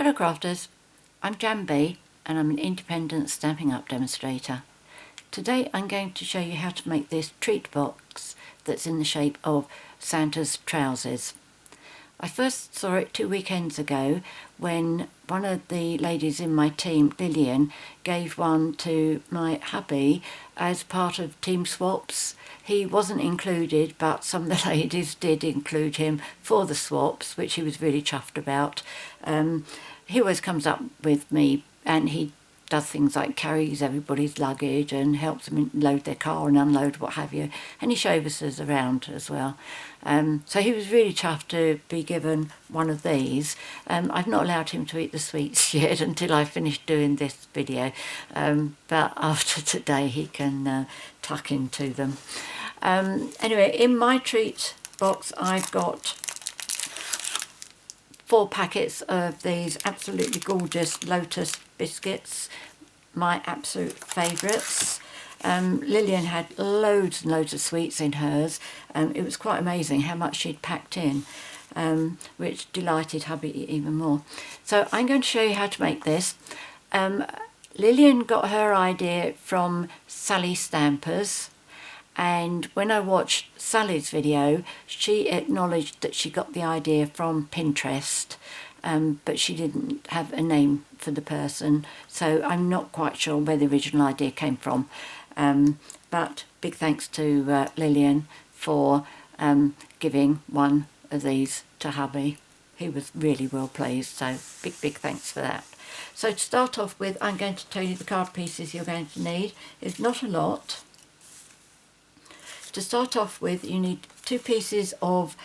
Hello crafters, I'm Jambi and I'm an independent Stampin' Up demonstrator. Today I'm going to show you how to make this treat box that's in the shape of Santa's trousers. I first saw it 2 weekends ago when one of the ladies in my team, Lillian, gave one to my hubby as part of team swaps. He wasn't included, but some of the ladies did include him for the swaps, which he was really chuffed about. He always comes up with me and he does things like carries everybody's luggage and helps them load their car and unload what have you, and he shows us around as well. So he was really chuffed to be given one of these. I've not allowed him to eat the sweets yet until I finish doing this video, but after today he can tuck into them. Anyway, in my treat box I've got 4 packets of these absolutely gorgeous Lotus biscuits, my absolute favourites. Lillian had loads and loads of sweets in hers. It was quite amazing how much she'd packed in, which delighted hubby even more. So I'm going to show you how to make this. Lillian got her idea from Sally Stampers, and when I watched Sally's video she acknowledged that she got the idea from Pinterest, but she didn't have a name for the person, so I'm not quite sure where the original idea came from. But big thanks to Lillian for giving one of these to hubby. He was really well pleased, so big thanks for that. So to start off with, I'm going to tell you the card pieces you're going to need. It's not a lot. To start off with, you need 2 pieces of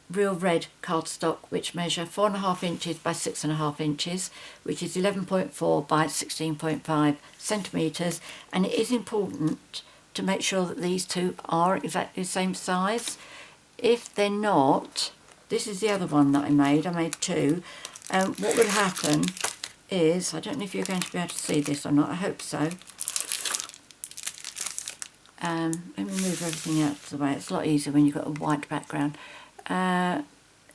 real red cardstock, which measure 4.5 inches by 6.5 inches, which is 11.4 by 16.5 centimetres, and it is important to make sure that these two are exactly the same size. If they're not, this is the other one that I made 2. What would happen is, I don't know if you're going to be able to see this or not, I hope so. Let me move everything out of the way. It's a lot easier when you've got a white background. I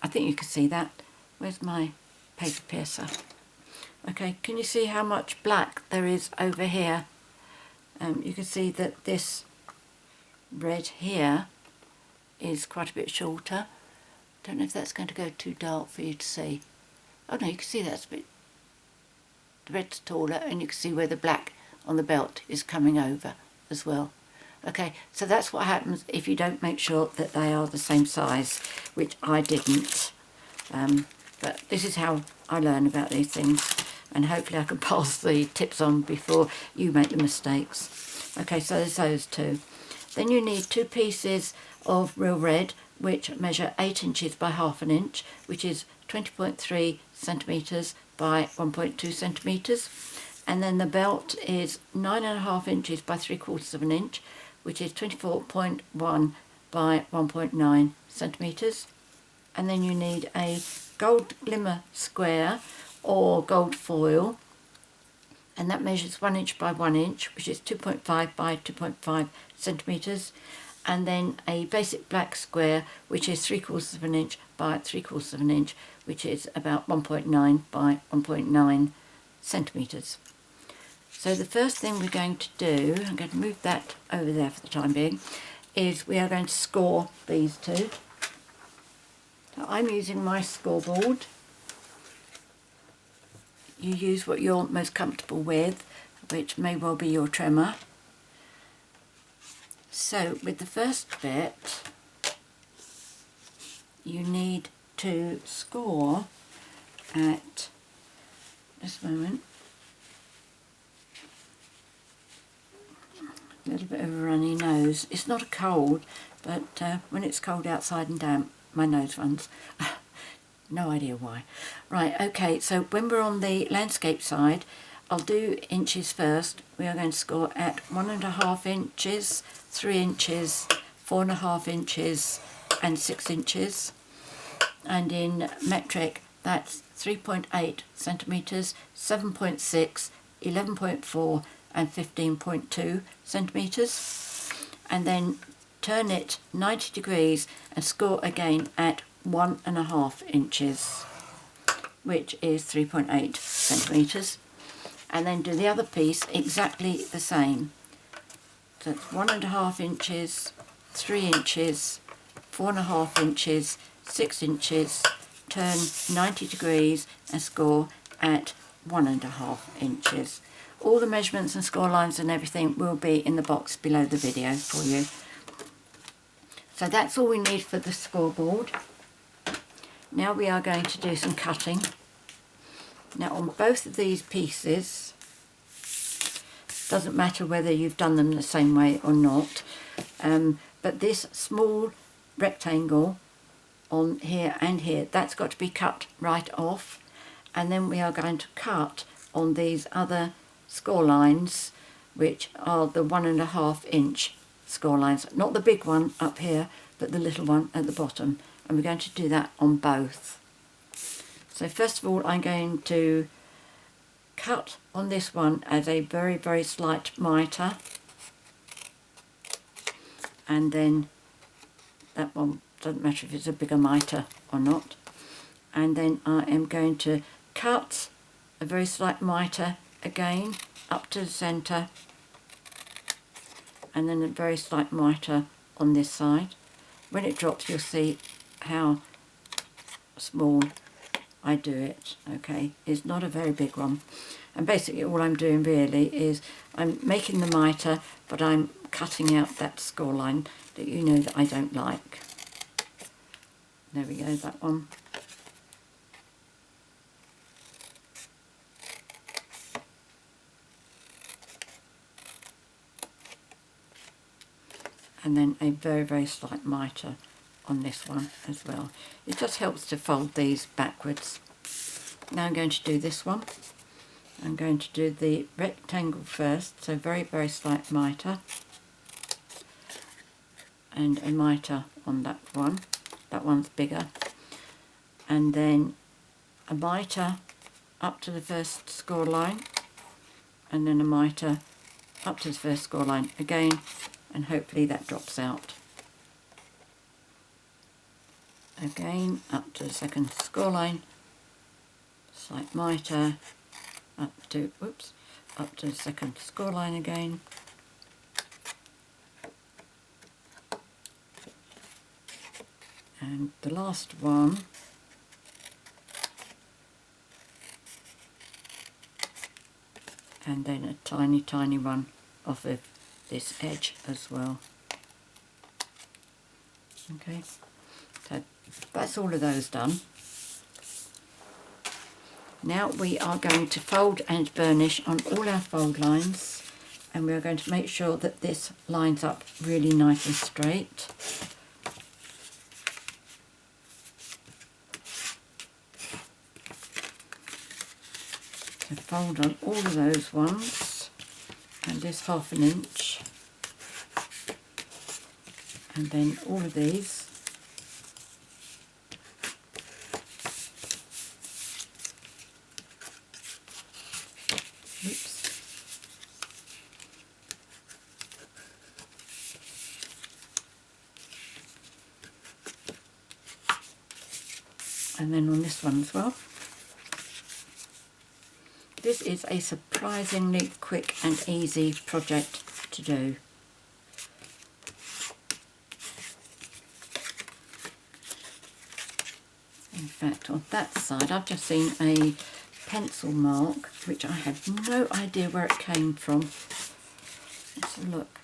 think you can see that. Where's my paper piercer? Okay, can you see how much black there is over here? You can see that this red here is quite a bit shorter. Don't know if that's going to go too dark for you to see. Oh no, you can see that's a bit, the red's taller, and you can see where the black on the belt is coming over as well. Okay, so that's what happens if you don't make sure that they are the same size, which I didn't. But this is how I learn about these things, and hopefully I can pass the tips on before you make the mistakes. Okay, so there's those 2. Then you need 2 pieces of real red, which measure 8 inches by 1/2 inch, which is 20.3 centimetres by 1.2 centimetres. And then the belt is 9.5 inches by 3/4 inch, which is 24.1 by 1.9 centimetres. And then you need a gold Glimmer square or gold foil, and that measures 1 inch by 1 inch, which is 2.5 by 2.5 centimetres. And then a basic black square, which is 3/4 inch by 3/4 inch, which is about 1.9 by 1.9 centimetres. So the first thing we're going to do, I'm going to move that over there for the time being, is we are going to score these 2. So I'm using my scoreboard. You use what you're most comfortable with, which may well be your tremor. So with the first bit, you need to score at, this moment, a little bit of a runny nose. It's not a cold, but when it's cold outside and damp, my nose runs. No idea why. Right, okay, so when we're on the landscape side, I'll do inches first. We are going to score at 1.5 inches, 3 inches, 4.5 inches, and 6 inches. And in metric, that's 3.8 centimetres, 7.6, 11.4, and 15.2 centimetres. And then turn it 90 degrees and score again at 1.5 inches. which is 3.8 centimetres, and then do the other piece exactly the same. So it's 1.5 inches, 3 inches, 4.5 inches, 6 inches, turn 90 degrees and score at 1.5 inches. All the measurements and score lines and everything will be in the box below the video for you. So that's all we need for the scoreboard. Now we are going to do some cutting. Now on both of these pieces, doesn't matter whether you've done them the same way or not, but this small rectangle on here and here, that's got to be cut right off, and then we are going to cut on these other score lines, which are the 1.5 inch score lines, not the big one up here but the little one at the bottom, and we're going to do that on both. So first of all I'm going to cut on this one as a very, very slight mitre, and then that one doesn't matter if it's a bigger mitre or not, and then I am going to cut a very slight mitre again up to the centre, and then a very slight mitre on this side. When it drops you'll see how small I do it. Okay, it's not a very big one, and basically all I'm doing really is I'm making the mitre, but I'm cutting out that score line that you know that I don't like. There we go, that one. And then a very, very slight mitre on this one as well. It just helps to fold these backwards. Now I'm going to do this one. I'm going to do the rectangle first, so very, very slight mitre, and a mitre on that one. That one's bigger. And then a mitre up to the first score line, and then a mitre up to the first score line again, and hopefully that drops out. Again up to the second score line, slight mitre, up to the second score line again, and the last one and then a tiny, tiny one off of this edge as well. Okay, so that's all of those done. Now we are going to fold and burnish on all our fold lines, and we are going to make sure that this lines up really nice and straight. So fold on all of those ones, and this 1/2 inch, and then all of these. Oops. And then on this one as well. This is a surprisingly quick and easy project to do. In fact, on that side I've just seen a pencil mark which I have no idea where it came from. Let's have a look.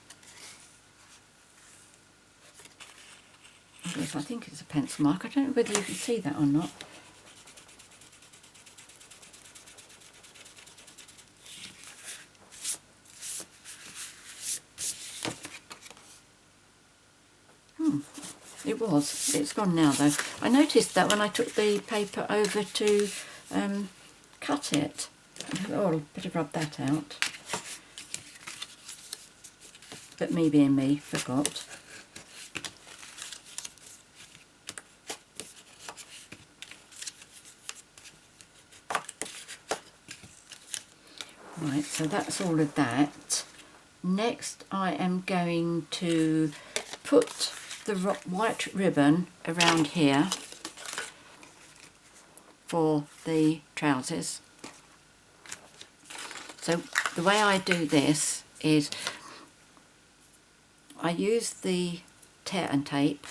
Yes, I think it's a pencil mark. I don't know whether you can see that or not. It was. It's gone now though. I noticed that when I took the paper over to cut it. Oh, I'll better rub that out. But me being me, forgot. Right, so that's all of that. Next I am going to put the white ribbon around here for the trousers. So the way I do this is I use the tear and tape,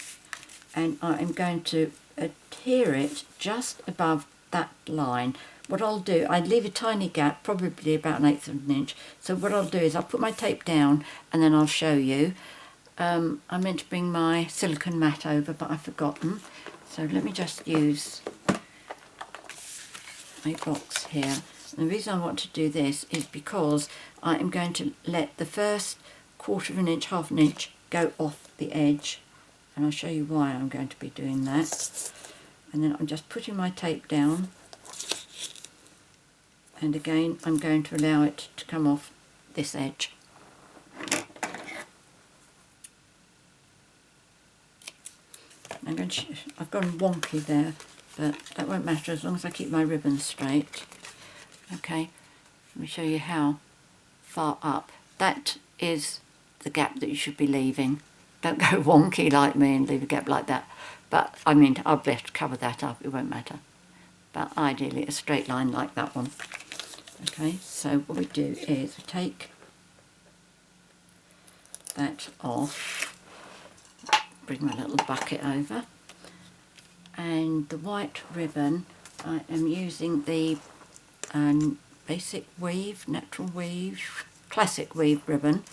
and I am going to adhere it just above that line. What I'll do, I leave a tiny gap, probably about 1/8 of an inch. So what I'll do is I'll put my tape down and then I'll show you. I meant to bring my silicone mat over, but I've forgotten. So let me just use my box here. And the reason I want to do this is because I am going to let the first 1/4 of an inch, 1/2 an inch go off the edge. And I'll show you why I'm going to be doing that. And then I'm just putting my tape down. And again, I'm going to allow it to come off this edge. I've gone wonky there, but that won't matter as long as I keep my ribbon straight. Okay, let me show you how far up. That is the gap that you should be leaving. Don't go wonky like me and leave a gap like that. But I mean, I'll be able to cover that up, it won't matter. But ideally a straight line like that one. Okay, so what we do is we take that off, bring my little bucket over, and the white ribbon, I am using the basic weave, natural weave, classic weave ribbon,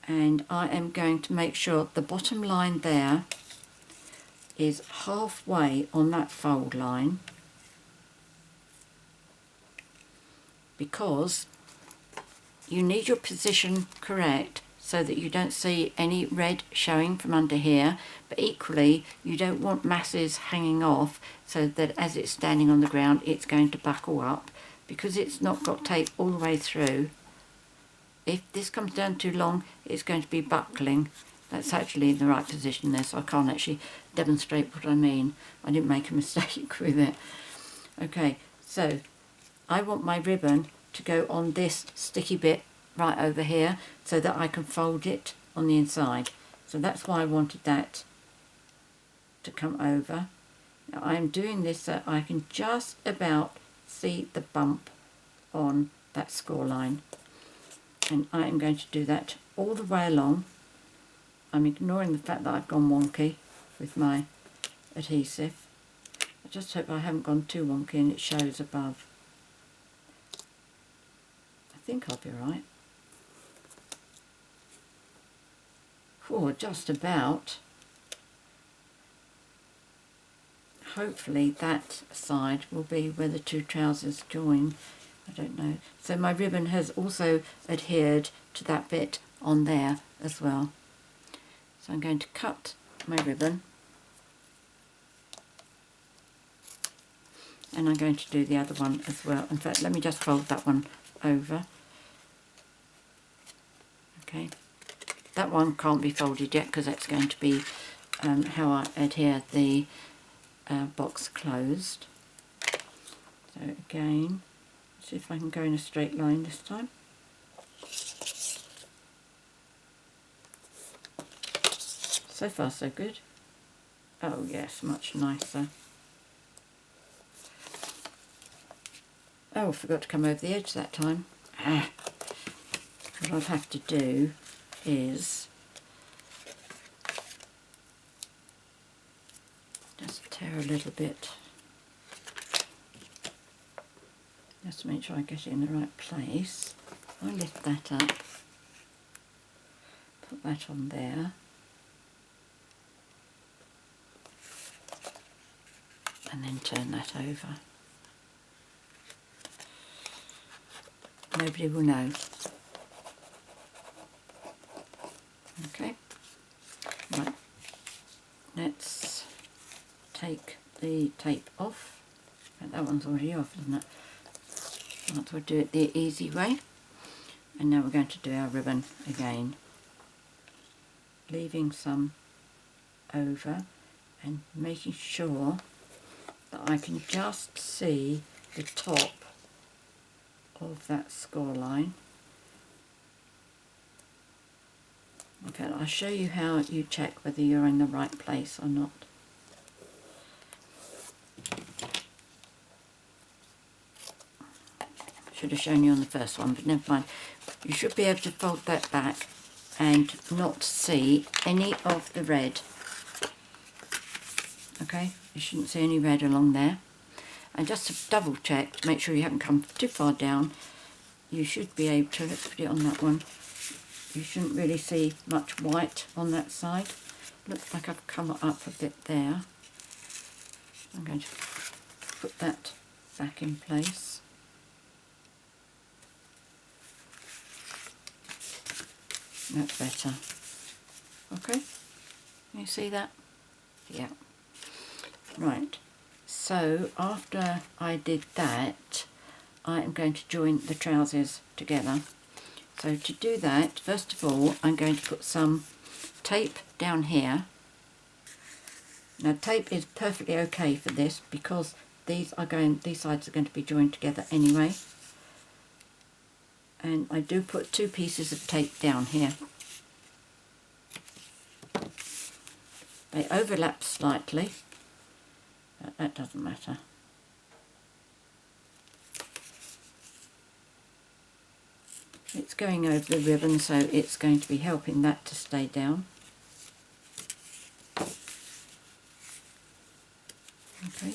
and I am going to make sure the bottom line there is halfway on that fold line, because you need your position correct so that you don't see any red showing from under here, but equally you don't want masses hanging off so that as it's standing on the ground it's going to buckle up, because it's not got tape all the way through. If this comes down too long, it's going to be buckling. That's actually in the right position there, so I can't actually demonstrate what I mean. I didn't make a mistake with it. Okay, so I want my ribbon to go on this sticky bit right over here so that I can fold it on the inside. So that's why I wanted that to come over. Now I'm doing this so I can just about see the bump on that score line. And I am going to do that all the way along. I'm ignoring the fact that I've gone wonky with my adhesive. I just hope I haven't gone too wonky and it shows above. I think I'll be right. Oh, just about. Hopefully that side will be where the two trousers join. I don't know. So my ribbon has also adhered to that bit on there as well. So I'm going to cut my ribbon, and I'm going to do the other one as well. In fact, let me just fold that one over. Okay, that one can't be folded yet because that's going to be how I adhere the box closed. So again, see if I can go in a straight line this time. So far so good. Oh yes, much nicer. Oh, I forgot to come over the edge that time. What I'll have to do is just tear a little bit, just to make sure I get it in the right place. I'll lift that up, put that on there, and then turn that over. Nobody will know. Okay, right, let's take the tape off. That one's already off, isn't it? We'll do it the easy way. And now we're going to do our ribbon again, leaving some over and making sure that I can just see the top of that score line. Okay, I'll show you how you check whether you're in the right place or not. Should have shown you on the first one, but never mind. You should be able to fold that back and not see any of the red. Okay, you shouldn't see any red along there. And just to double check, to make sure you haven't come too far down, you should be able to, let's put it on that one, you shouldn't really see much white on that side. Looks like I've come up a bit there. I'm going to put that back in place. That's better. Okay, you see that? Yeah. Right, so after I did that, I am going to join the trousers together. So to do that, first of all, I'm going to put some tape down here. Now tape is perfectly okay for this because these sides are going to be joined together anyway. And I do put 2 pieces of tape down here. They overlap slightly, but that doesn't matter. It's going over the ribbon, so it's going to be helping that to stay down. Okay.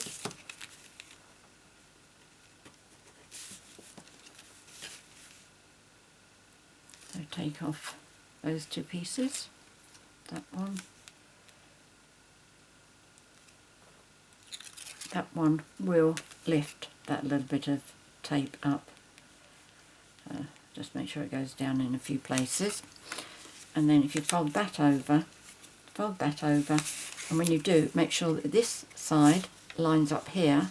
So take off those 2 pieces, that one. That one will lift that little bit of tape up. Just make sure it goes down in a few places. And then if you fold that over, and when you do, make sure that this side lines up here,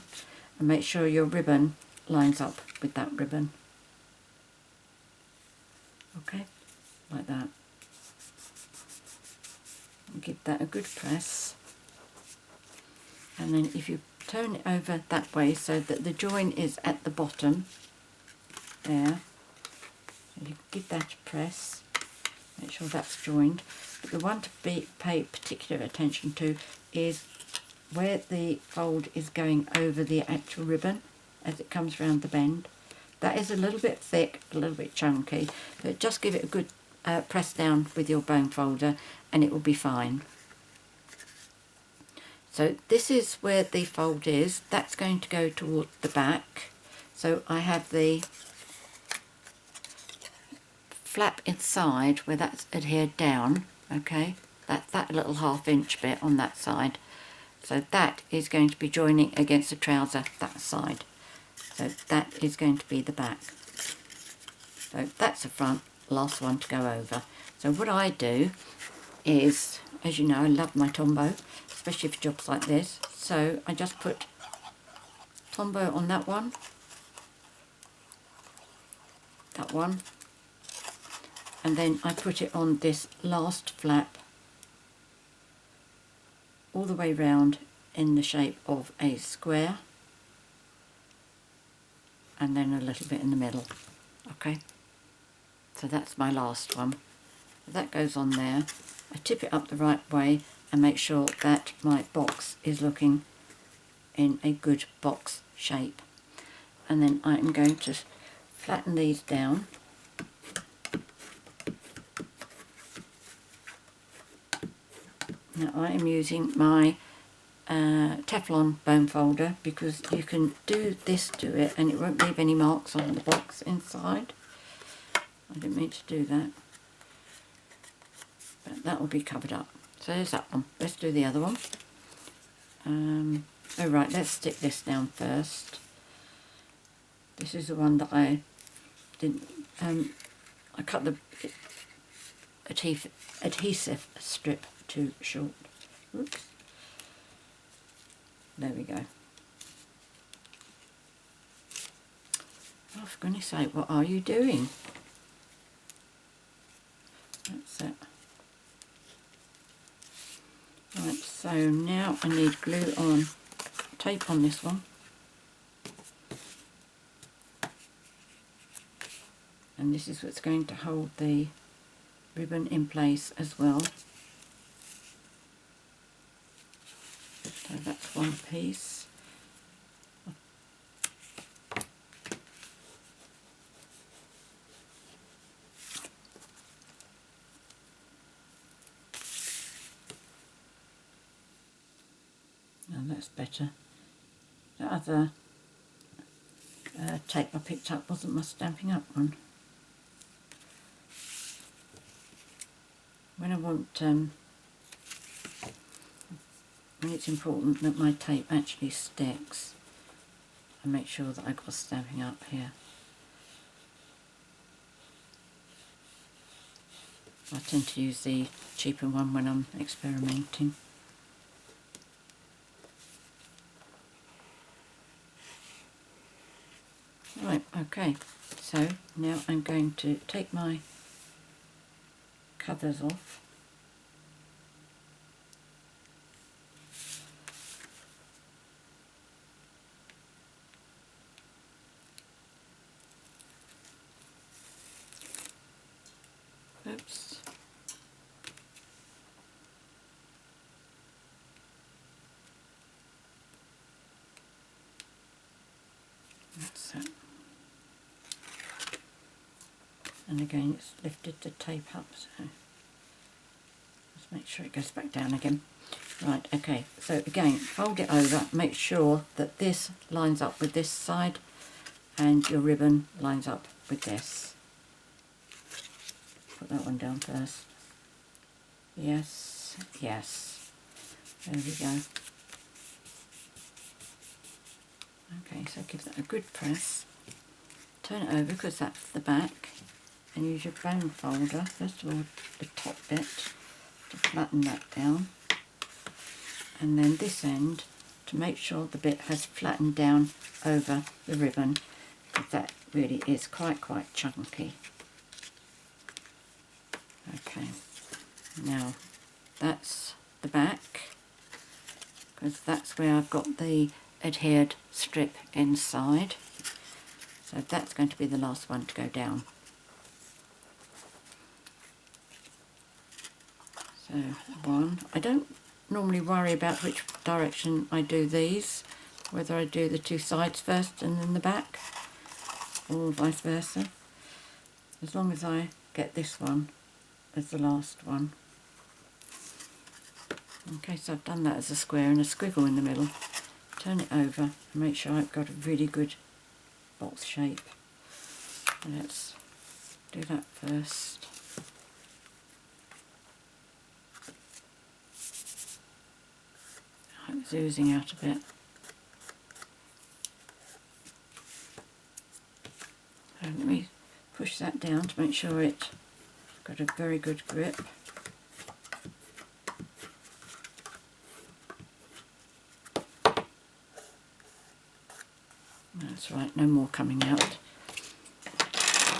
and make sure your ribbon lines up with that ribbon. Okay, like that. And give that a good press. And then if you turn it over that way so that the join is at the bottom, there, and you give that a press, make sure that's joined. But the one to pay particular attention to is where the fold is going over the actual ribbon as it comes round the bend. That is a little bit thick, a little bit chunky, but just give it a good press down with your bone folder and it will be fine. So this is where the fold is. That's going to go toward the back. So I have the flap inside where that's adhered down, okay? That's that little 1/2 inch bit on that side. So that is going to be joining against the trouser that side. So that is going to be the back. So that's the front, last one to go over. So what I do is, as you know, I love my Tombow, especially for jobs like this. So I just put Tombow on that one, and then I put it on this last flap all the way round in the shape of a square, and then a little bit in the middle. Okay, so that's my last one. That goes on there. I tip it up the right way and make sure that my box is looking in a good box shape. And then I'm going to flatten these down. Now I am using my Teflon bone folder because you can do this to it and it won't leave any marks on the box inside. I didn't mean to do that, but that will be covered up. So there's that one. Let's do the other one. Oh right, let's stick this down first. This is the one that I didn't, I cut the adhesive strip too short. Oops. There we go. Oh, for goodness sake, what are you doing? That's it. Right, so now I need glue on, tape on this one. And this is what's going to hold the ribbon in place as well. So that's one piece. that's better. The other tape I picked up wasn't my Stampin' Up one. When I want, when it's important that my tape actually sticks, I make sure that I've got Stampin' Up here. I tend to use the cheaper one when I'm experimenting. Right, okay, so now I'm going to take my covers off. Oops. That's it. And again, it's lifted the tape up, so let's make sure it goes back down again. Right, okay, so again, fold it over, make sure that this lines up with this side and your ribbon lines up with this. Put that one down first. Yes, yes. There we go. Okay, so give that a good press. Turn it over because that's the back. And use your bone folder, first of all the top bit, to flatten that down. And then this end to make sure the bit has flattened down over the ribbon, because that really is quite chunky. Okay, now that's the back, because that's where I've got the adhered strip inside. So that's going to be the last one to go down. So one, I don't normally worry about which direction I do these, whether I do the two sides first and then the back, or vice versa, as long as I get this one as the last one. Okay, so I've done that as a square and a squiggle in the middle. Turn it over and make sure I've got a really good box shape. Let's do that first. It's oozing out a bit. So let me push that down to make sure it's got a very good grip. That's right, no more coming out.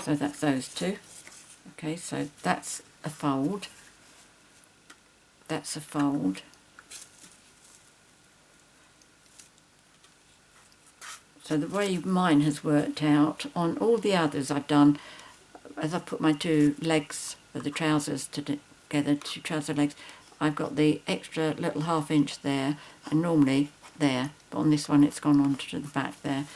So that's those two. Okay, so that's a fold. That's a fold. So the way mine has worked out, on all the others I've done, as I put my two legs of the trousers together, two trouser legs, I've got the extra little ½ inch there, and normally there, but on this one it's gone on to the back there.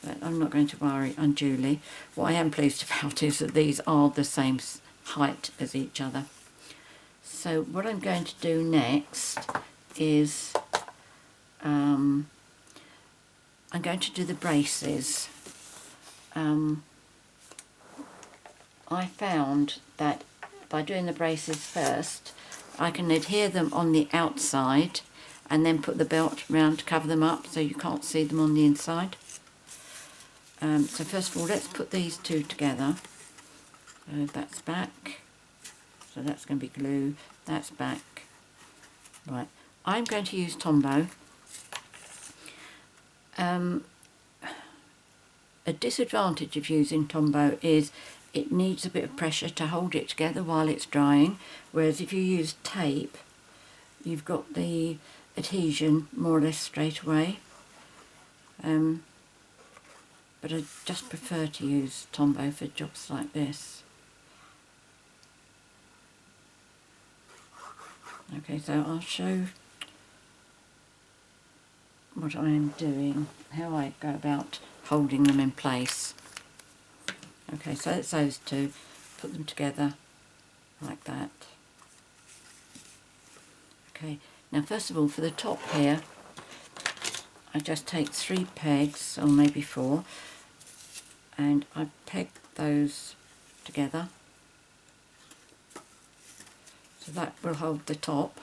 But I'm not going to worry unduly. What I am pleased about is that these are the same height as each other. So what I'm going to do next is I'm going to do the braces. I found that by doing the braces first, I can adhere them on the outside and then put the belt round to cover them up so you can't see them on the inside. So first of all, let's put these two together. That's back, so that's going to be glue, that's back. Right, I'm going to use Tombow. A disadvantage of using Tombow is it needs a bit of pressure to hold it together while it's drying, whereas if you use tape, you've got the adhesion more or less straight away. But I just prefer to use Tombow for jobs like this. Okay, so I'll show what I am doing, how I go about holding them in place. Okay, so it's those two. Put them together like that. Okay, now first of all, for the top here, I just take 3 pegs, or maybe 4, and I peg those together, so that will hold the top.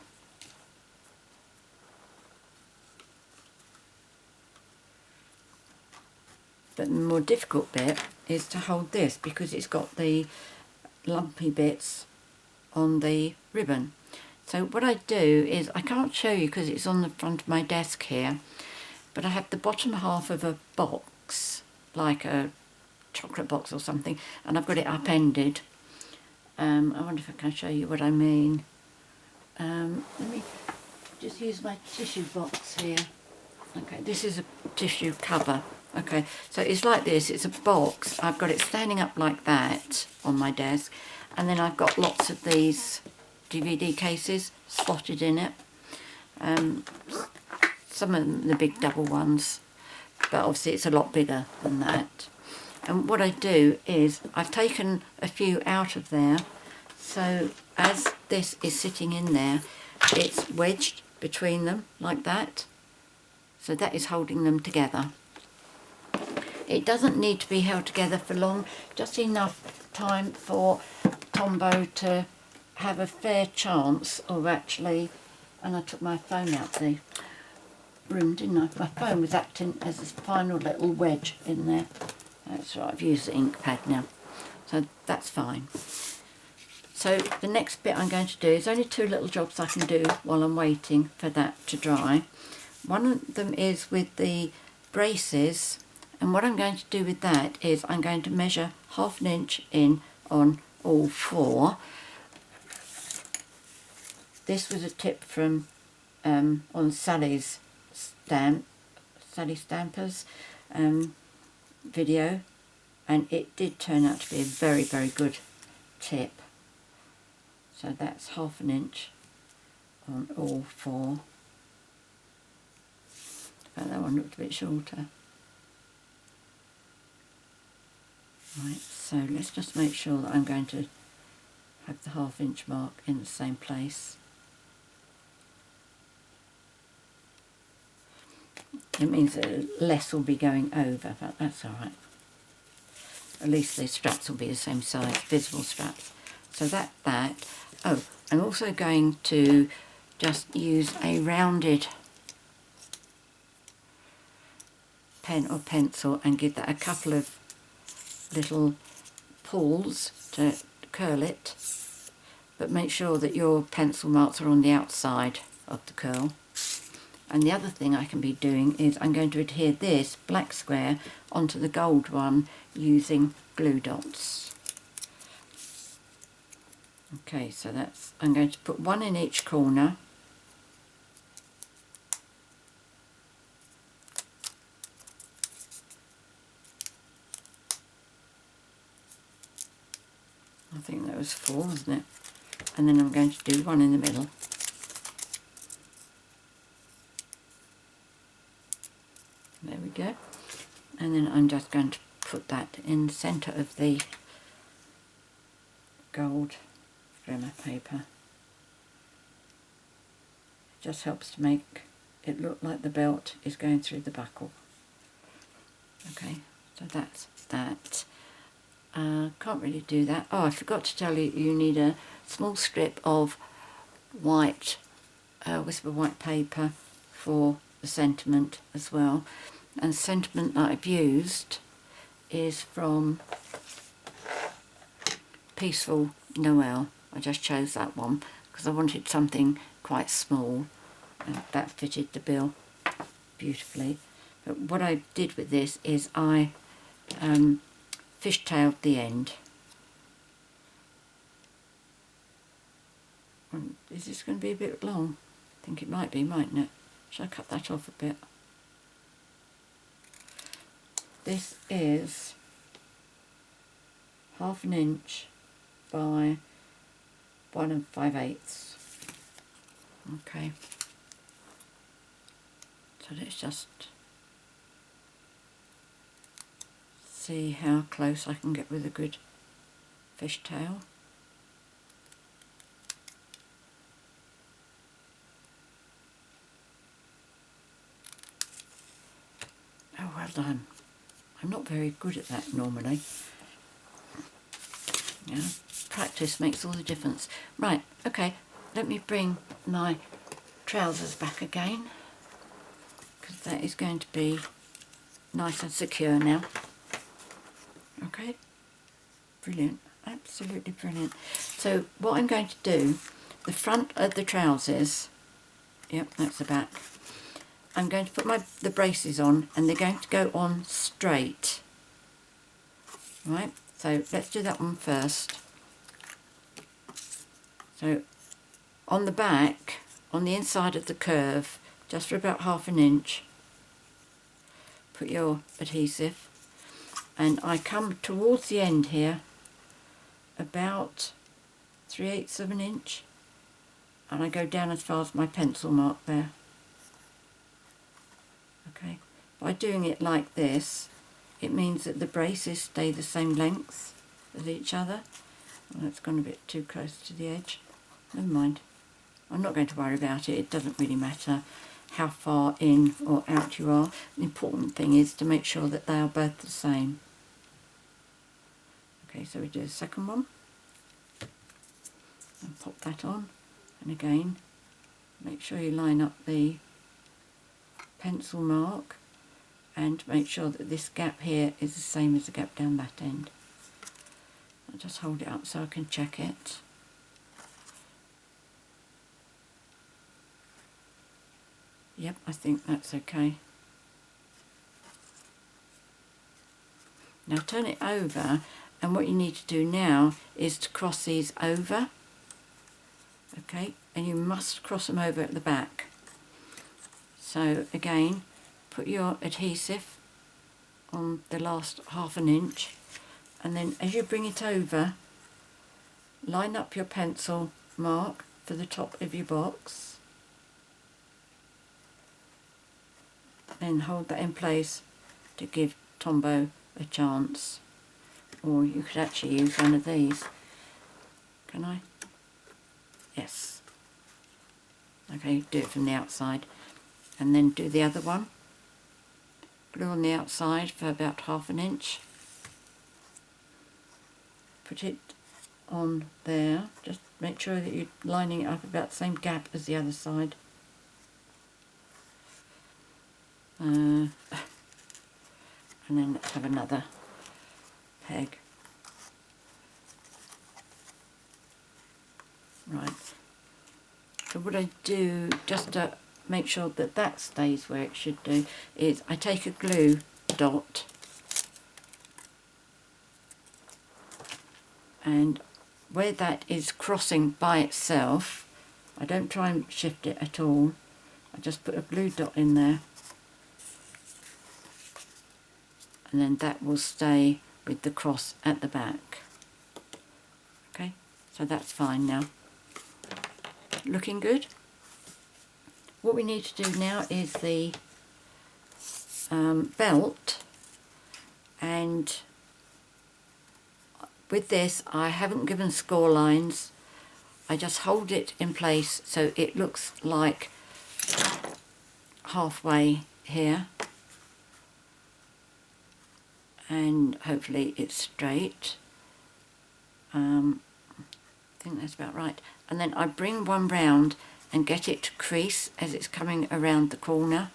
But the more difficult bit is to hold this, because it's got the lumpy bits on the ribbon. So what I do is, I can't show you because it's on the front of my desk here, but I have the bottom half of a box, like a chocolate box or something, and I've got it upended. I wonder if I can show you what I mean. Let me just use my tissue box here. Okay, this is a tissue cover. Okay, so it's like this, it's a box. I've got it standing up like that on my desk, and then I've got lots of these DVD cases slotted in it. Some of them, the big double ones, but obviously it's a lot bigger than that. And what I do is, I've taken a few out of there, so as this is sitting in there, it's wedged between them like that. So that is holding them together. It doesn't need to be held together for long, just enough time for Tombo to have a fair chance of actually, and I took my phone out the room, didn't I? My phone was acting as a final little wedge in there. That's right, I've used the ink pad now, so that's fine. So the next bit I'm going to do is only 2 little jobs I can do while I'm waiting for that to dry. One of them is with the braces, and what I'm going to do with that is I'm going to measure 1/2 inch in on all 4. This was a tip from on Sally Stamper's video, and it did turn out to be a very, very good tip. So that's 1/2 inch on all 4. But that one looked a bit shorter. Right, so let's just make sure that I'm going to have the 1/2 inch mark in the same place. It means that less will be going over, but that's alright. At least the straps will be the same size, visible straps. So that. Oh, I'm also going to just use a rounded pen or pencil and give that a couple of little pulls to curl it, but make sure that your pencil marks are on the outside of the curl. And the other thing I can be doing is I'm going to adhere this black square onto the gold one using glue dots. Okay, so that's, I'm going to put 1 in each corner. I think that was 4, wasn't it? And then I'm going to do 1 in the middle. There we go. And then I'm just going to put that in the centre of the gold Glimmer paper. It just helps to make it look like the belt is going through the buckle. Okay, so that's that. Can't really do that. Oh, I forgot to tell you, you need a small strip of white, whisper white paper for the sentiment as well. And the sentiment that I've used is from Peaceful Noel. I just chose that one because I wanted something quite small, and that fitted the bill beautifully. But what I did with this is I fishtailed the end. Is this going to be a bit long? I think it might be, mightn't it? Shall I cut that off a bit? This is 1/2 inch by 1 5/8. Okay. So let's just see how close I can get with a good fishtail. well done. I'm not very good at that normally. Yeah, practice makes all the difference. Right, okay, let me bring my trousers back again, because that is going to be nice and secure now. Okay, brilliant, absolutely brilliant. So what I'm going to do, the front of the trousers, yep, that's the back, I'm going to put the braces on, and they're going to go on straight. Right, so let's do that one first. So on the back, on the inside of the curve, just for about 1/2 inch, put your adhesive, and I come towards the end here about 3/8 of an inch, and I go down as far as my pencil mark there. Okay, by doing it like this, it means that the braces stay the same length as each other. Well, that's gone a bit too close to the edge. Never mind. I'm not going to worry about it. It doesn't really matter how far in or out you are. The important thing is to make sure that they are both the same. Okay, so we do the second one. And pop that on. And again, make sure you line up the pencil mark and make sure that this gap here is the same as the gap down that end. I'll just hold it up so I can check it. Yep, I think that's okay. Now turn it over, and what you need to do now is to cross these over. Okay, and you must cross them over at the back. So again, put your adhesive on the last 1/2 inch, and then as you bring it over, line up your pencil mark for the top of your box, then hold that in place to give Tombow a chance. Or you could actually use one of these. Can I? Yes. Okay, do it from the outside, and then do the other one. Glue on the outside for about 1/2 inch. Put it on there. Just make sure that you're lining it up about the same gap as the other side. And then let's have another peg. Right. So what I do, just to make sure that that stays where it should do, is I take a glue dot and where that is crossing by itself, I don't try and shift it at all. I just put a glue dot in there, and then that will stay with the cross at the back. Okay, so that's fine now. Looking good. What we need to do now is the belt, and with this I haven't given score lines. I just hold it in place so it looks like halfway here, and hopefully it's straight. I think that's about right. And then I bring one round and get it to crease as it's coming around the corner,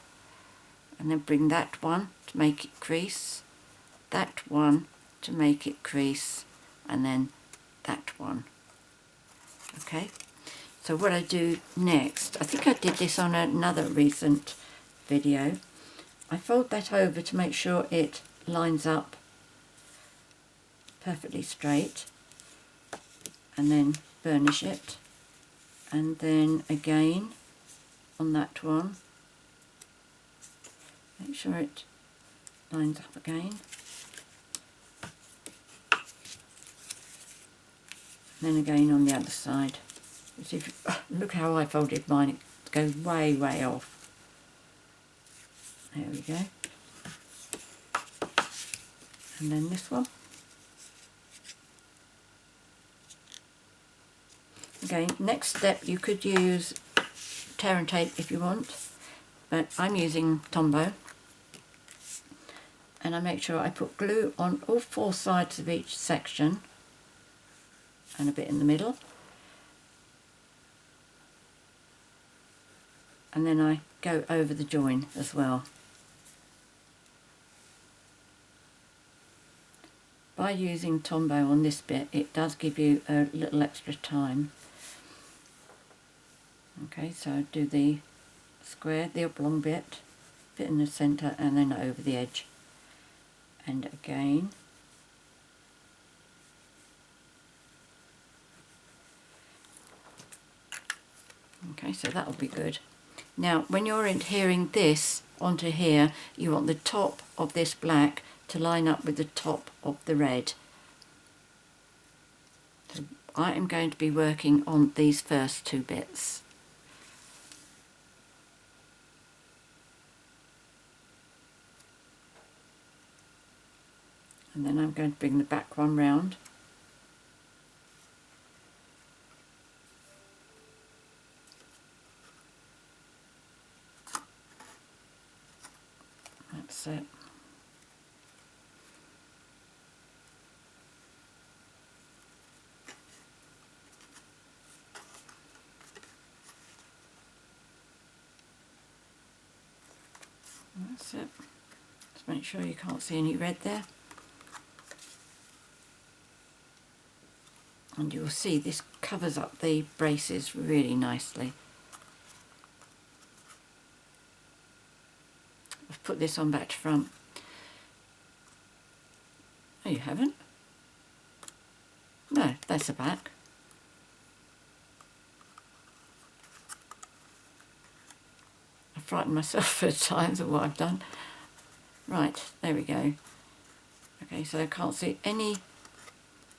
and then bring that one to make it crease, that one to make it crease, and then that one. Okay, so what I do next, I think I did this on another recent video, I fold that over to make sure it lines up perfectly straight, and then burnish it, and then again on that one make sure it lines up again, and then again on the other side. See if you, look how I folded mine, it goes way off. There we go. And then this one. Again, next step, you could use tear and tape if you want, but I'm using Tombow, and I make sure I put glue on all 4 sides of each section and a bit in the middle, and then I go over the join as well. By using Tombow on this bit, it does give you a little extra time. Okay, so I do the square, the oblong bit in the centre, and then over the edge, and again. Okay, so that'll be good. Now, when you're adhering this onto here, you want the top of this black to line up with the top of the red. So I am going to be working on these first 2 bits. And then I'm going to bring the back one round. That's it. That's it. Just make sure you can't see any red there. And you'll see this covers up the braces really nicely. I've put this on back to front. Oh, you haven't? No, that's the back. I frightened myself for times of what I've done. Right, there we go. Okay, so I can't see any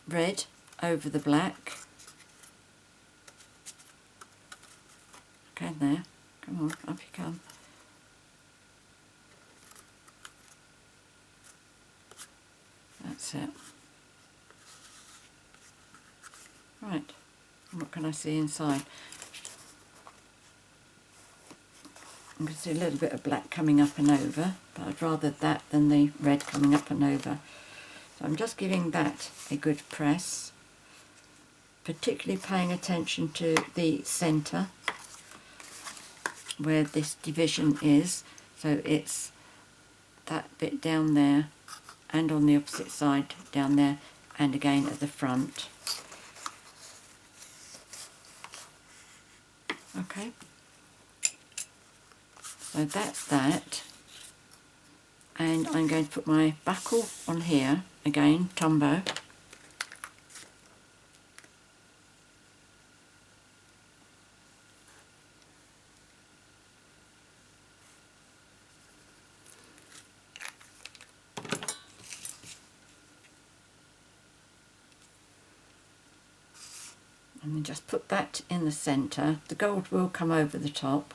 red over the black. Okay, there. Come on, up you come. That's it. Right, what can I see inside? I can see a little bit of black coming up and over, but I'd rather that than the red coming up and over. So I'm just giving that a good press, particularly paying attention to the centre where this division is. So it's that bit down there and on the opposite side down there and again at the front. Okay, so that's that, and I'm going to put my buckle on here again, Tombow. And then just put that in the centre. The gold will come over the top,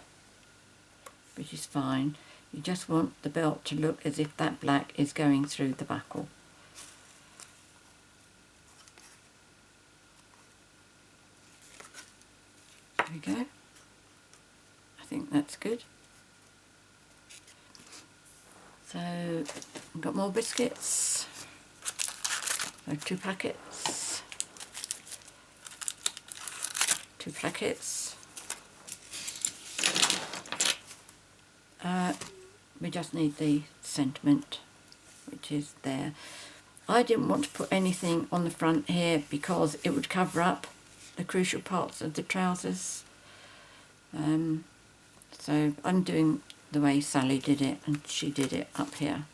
which is fine. You just want the belt to look as if that black is going through the buckle. There we go. I think that's good. So I've got more biscuits. So 2 packets. 2 packets. We just need the sentiment, which is there. I didn't want to put anything on the front here because it would cover up the crucial parts of the trousers. So I'm doing the way Sally did it, and she did it up here.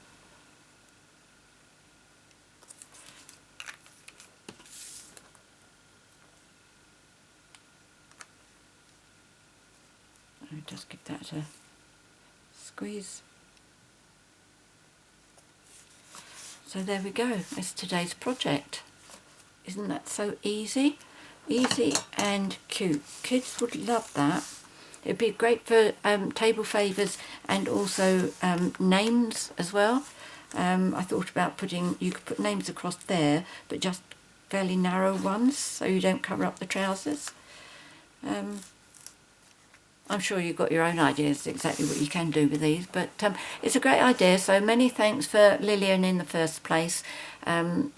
I'll just give that a squeeze. So there we go, it's today's project. Isn't that so easy? Easy and cute. Kids would love that. It'd be great for table favours and also names as well. I thought about you could put names across there, but just fairly narrow ones so you don't cover up the trousers. I'm sure you've got your own ideas exactly what you can do with these, but it's a great idea. So many thanks for Lillian in the first place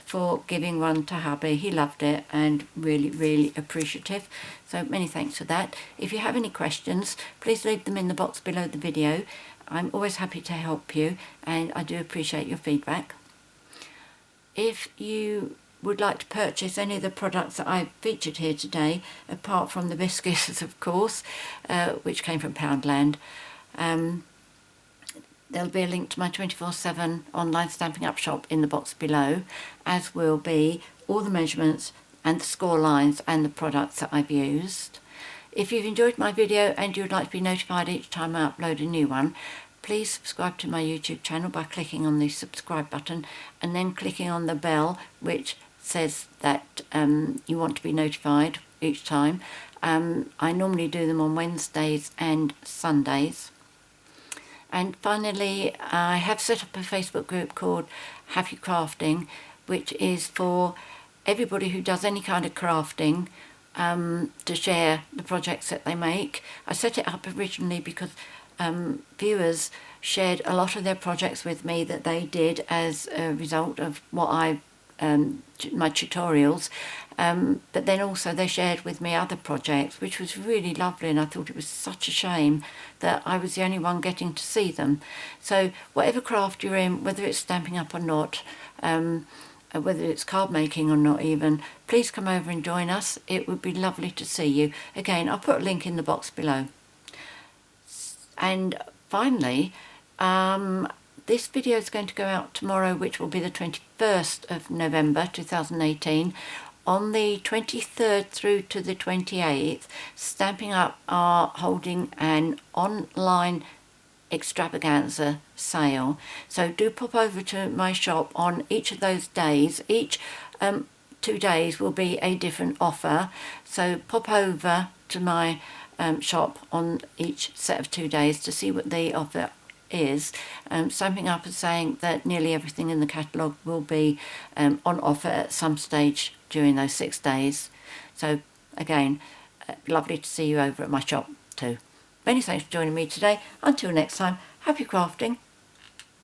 for giving one to hubby. He loved it and really, really appreciative. So many thanks for that. If you have any questions, please leave them in the box below the video. I'm always happy to help you, and I do appreciate your feedback. If you would like to purchase any of the products that I've featured here today, apart from the biscuits, of course, which came from Poundland, there'll be a link to my 24/7 online Stampin' Up shop in the box below, as will be all the measurements and the score lines and the products that I've used. If you've enjoyed my video and you'd like to be notified each time I upload a new one, please subscribe to my YouTube channel by clicking on the subscribe button and then clicking on the bell, which says that you want to be notified each time. I normally do them on Wednesdays and Sundays. And finally, I have set up a Facebook group called Happy Crafting, which is for everybody who does any kind of crafting to share the projects that they make. I set it up originally because viewers shared a lot of their projects with me that they did as a result of what my tutorials, but then also they shared with me other projects, which was really lovely, and I thought it was such a shame that I was the only one getting to see them. So whatever craft you're in, whether it's Stampin' Up or not, whether it's card making or not even, please come over and join us. It would be lovely to see you. Again, I'll put a link in the box below. And finally, this video is going to go out tomorrow, which will be the 21st of November 2018. On the 23rd through to the 28th, Stampin' Up are holding an online extravaganza sale. So do pop over to my shop on each of those days. Each 2 days will be a different offer. So pop over to my shop on each set of 2 days to see what the offer is. Stampin' Up is saying that nearly everything in the catalogue will be on offer at some stage during those 6 days. So again, lovely to see you over at my shop too. Many thanks for joining me today. Until next time, happy crafting.